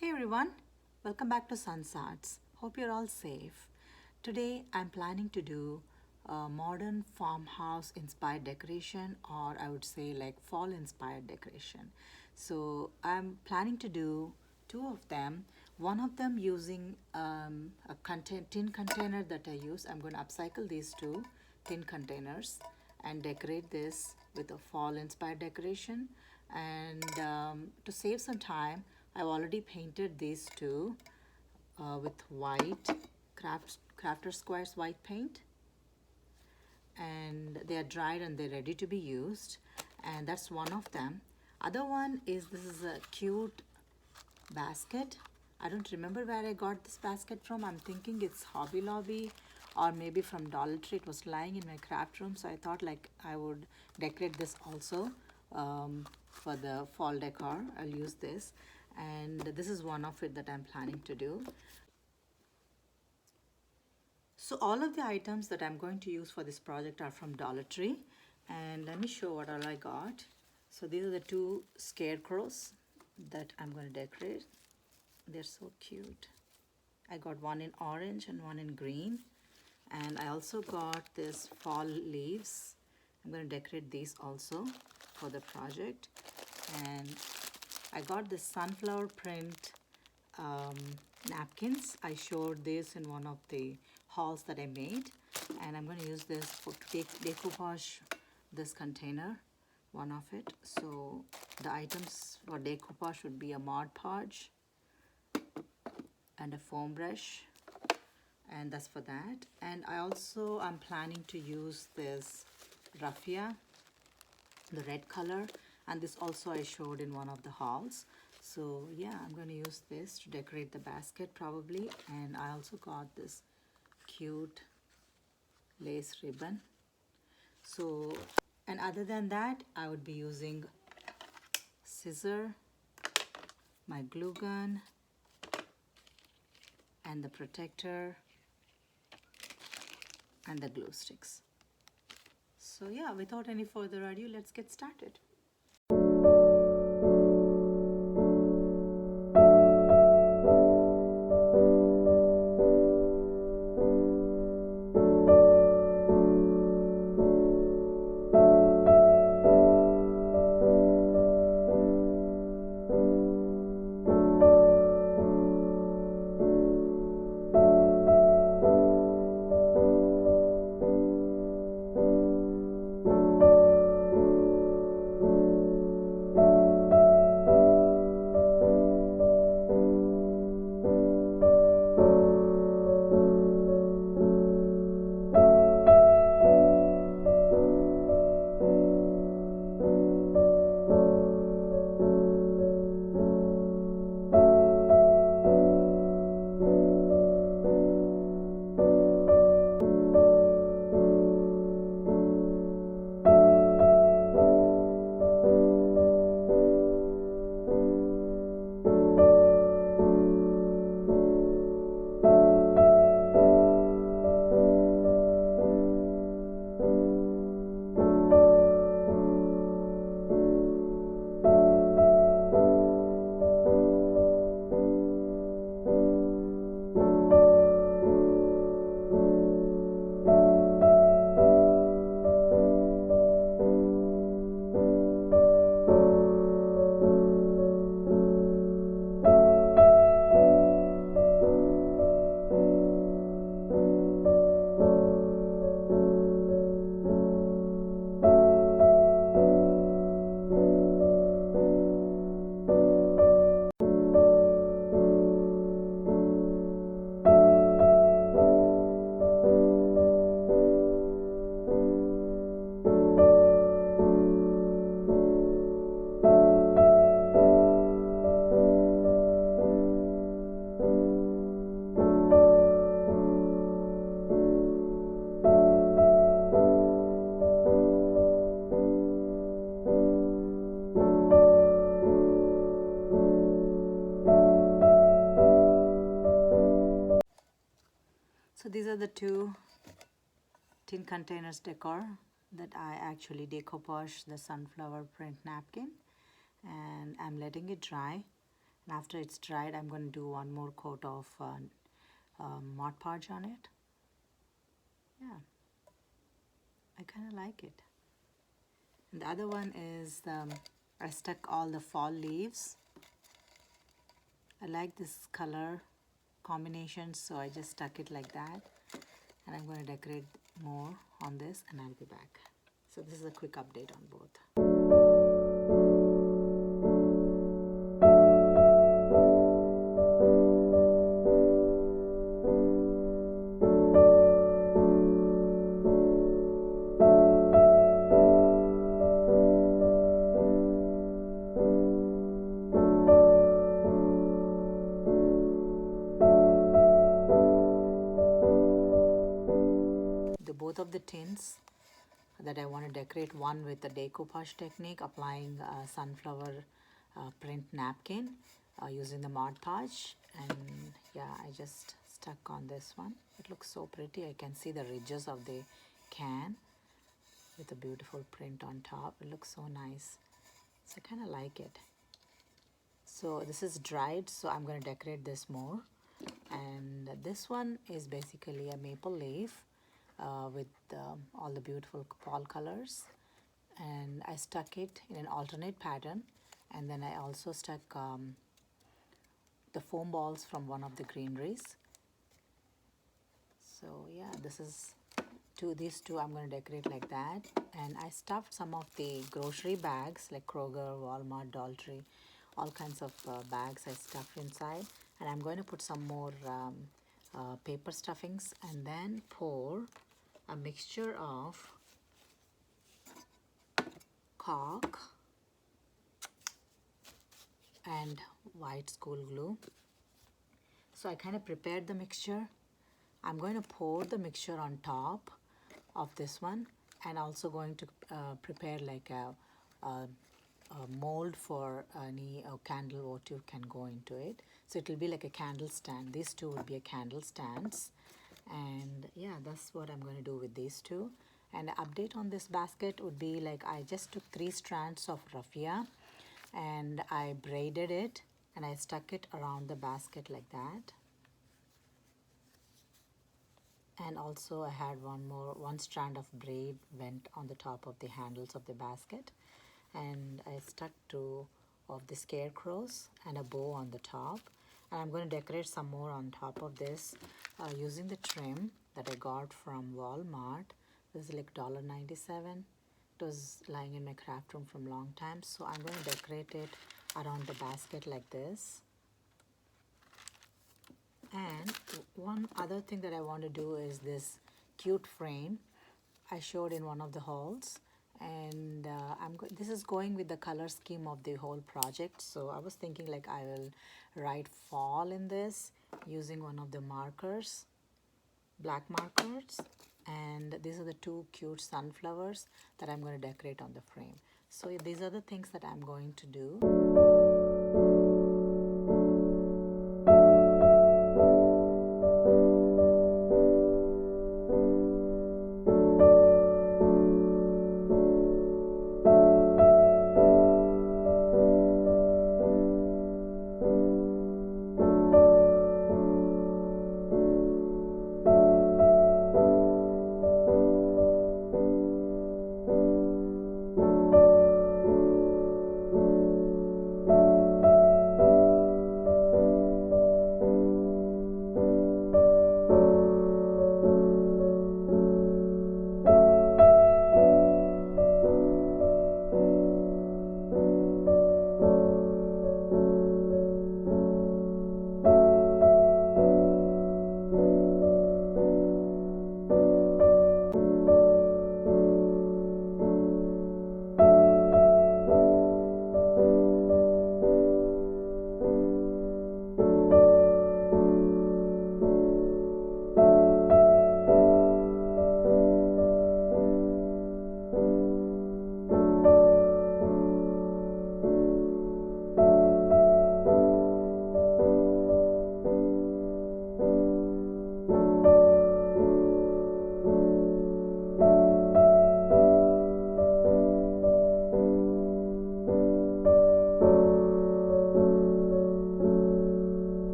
Hey everyone, welcome back to Sun's Arts. Hope you're all safe. Today I'm planning to do a modern farmhouse inspired decoration, or I would say like fall inspired decoration. So I'm planning to do two of them. One of them using a tin container that I use. I'm going to upcycle these two tin containers and decorate this with a fall inspired decoration. And to save some time, I've already painted these two with white crafter squares white paint, and they are dried and they're ready to be used, and that's one of them. Other one is, this is a cute basket. I don't remember where I got this basket from. I'm thinking it's Hobby Lobby or maybe from Dollar Tree. It was lying in my craft room, so I thought like I would decorate this also for the fall decor. I'll use this, and this is one of it that I'm planning to do. So all of the items that I'm going to use for this project are from Dollar Tree, and let me show what all I got. So these are the two scarecrows that I'm going to decorate. They're so cute. I got one in orange and one in green, and I also got this fall leaves. I'm going to decorate these also for the project. And I got this sunflower print napkins. I showed this in one of the hauls that I made, and I'm going to use this to decoupage this container, one of it. So the items for decoupage would be a Mod Podge and a foam brush, and that's for that. And I'm planning to use this raffia, the red color, and this also I showed in one of the hauls. So yeah, I'm going to use this to decorate the basket probably. And I also got this cute lace ribbon. So, and other than that, I would be using scissor, my glue gun, and the protector, and the glue sticks. So yeah, without any further ado, let's get started. So these are the two tin containers decor that I actually decoupaged the sunflower print napkin, and I'm letting it dry. And after it's dried, I'm going to do one more coat of Mod Podge on it. Yeah, I kind of like it. And the other one is I stuck all the fall leaves. I like this color combination, so I just stuck it like that. And I'm going to decorate more on this and I'll be back. So this is a quick update on both. Both of the tins that I want to decorate, one with the decoupage technique, applying sunflower print napkin using the Mod Podge, and yeah, I just stuck on this one. It looks so pretty. I can see the ridges of the can with a beautiful print on top. It looks so nice, so I kind of like it. So this is dried, so I'm going to decorate this more. And this one is basically a maple leaf with all the beautiful fall colors, and I stuck it in an alternate pattern, and then I also stuck the foam balls from one of the greeneries. So yeah, this is these two I'm going to decorate like that. And I stuffed some of the grocery bags like Kroger, Walmart, Dollar Tree, all kinds of bags I stuffed inside, and I'm going to put some more paper stuffings and then pour a mixture of caulk and white school glue. So I kind of prepared the mixture. I'm going to pour the mixture on top of this one, and also going to prepare like a mold for any candle votive can go into it. So it will be like a candle stand. These two will be a candle stands, and yeah, that's what I'm going to do with these two. And the update on this basket would be like I just took 3 strands of raffia and I braided it and I stuck it around the basket like that. And also I had one strand of braid went on the top of the handles of the basket, and I stuck 2 of the scarecrows and a bow on the top. And I'm going to decorate some more on top of this using the trim that I got from Walmart. This is like $1.97. It was lying in my craft room from a long time, so I'm going to decorate it around the basket like this. And one other thing that I want to do is this cute frame I showed in one of the hauls, and this is going with the color scheme of the whole project. So I was thinking like I will write fall in this using one of the markers, black markers, and these are the 2 cute sunflowers that I'm going to decorate on the frame. So these are the things that I'm going to do.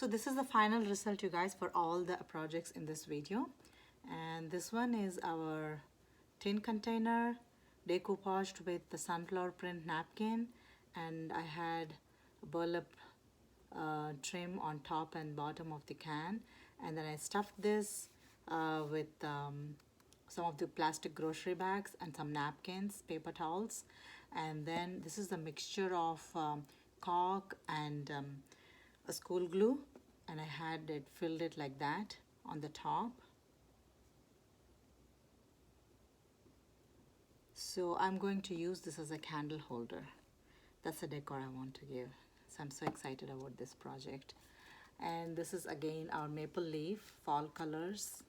So this is the final result, you guys, for all the projects in this video. And this one is our tin container decoupaged with the sunflower print napkin, and I had burlap trim on top and bottom of the can, and then I stuffed this with some of the plastic grocery bags and some napkins, paper towels, and then this is the mixture of caulk and a school glue, and I had it filled it like that on the top. So I'm going to use this as a candle holder. That's the decor I want to give. So I'm so excited about this project. And this is again our maple leaf fall colors,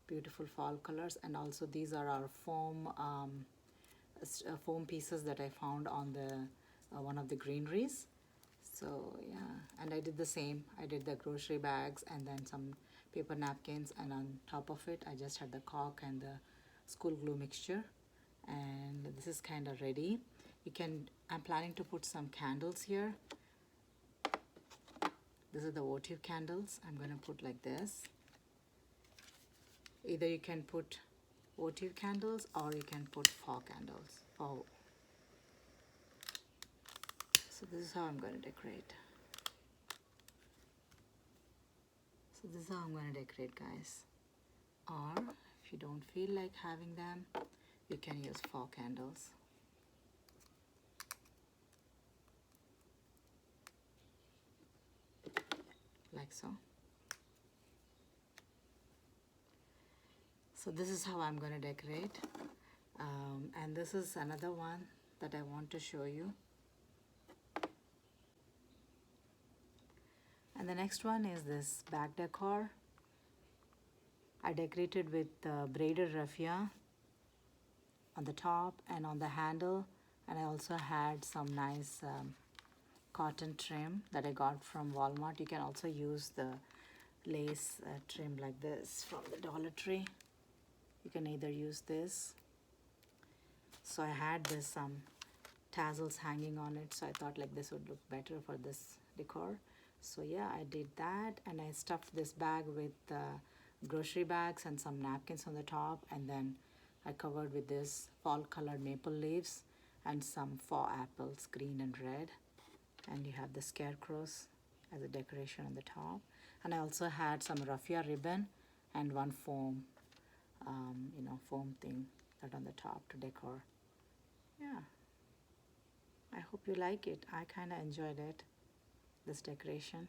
beautiful fall colors, and also these are our foam pieces that I found on the one of the greeneries. So yeah, and I did the same. I did the grocery bags and then some paper napkins, and on top of it I just had the caulk and the school glue mixture. And this is kind of ready. I'm planning to put some candles here. This is the votive candles. I'm going to put like this. Either you can put votive candles or you can put fall candles. So this is how I'm going to decorate. So this is how I'm going to decorate, guys. Or if you don't feel like having them, you can use fall candles. Like so. So this is how I'm going to decorate. And this is another one that I want to show you. And the next one is this bag decor. I decorated with braided raffia on the top and on the handle, and I also had some nice cotton trim that I got from Walmart. You can also use the lace trim like this from the Dollar Tree. You can either use this. So I had this tassels hanging on it, so I thought like this would look better for this decor. So yeah, I did that, and I stuffed this bag with grocery bags and some napkins on the top, and then I covered with this fall colored maple leaves and some fall apples, green and red. And you have the scarecrows as a decoration on the top. And I also had some raffia ribbon and one foam, foam thing that on the top to decor. Yeah, I hope you like it. I kind of enjoyed it, this decoration.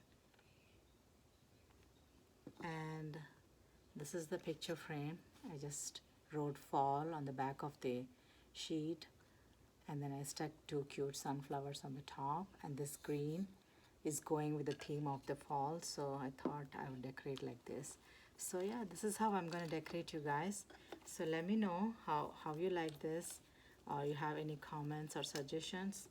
And this is the picture frame. I just wrote fall on the back of the sheet, and then I stuck 2 cute sunflowers on the top, and this green is going with the theme of the fall, so I thought I would decorate like this. So yeah, this is how I'm going to decorate, you guys. So let me know how you like this, or you have any comments or suggestions.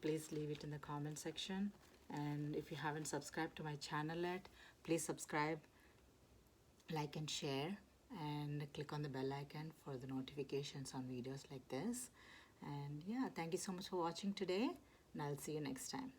Please leave it in the comment section. And if you haven't subscribed to my channel yet, please subscribe, like and share, and click on the bell icon for the notifications on videos like this. And yeah, thank you so much for watching today, and I'll see you next time.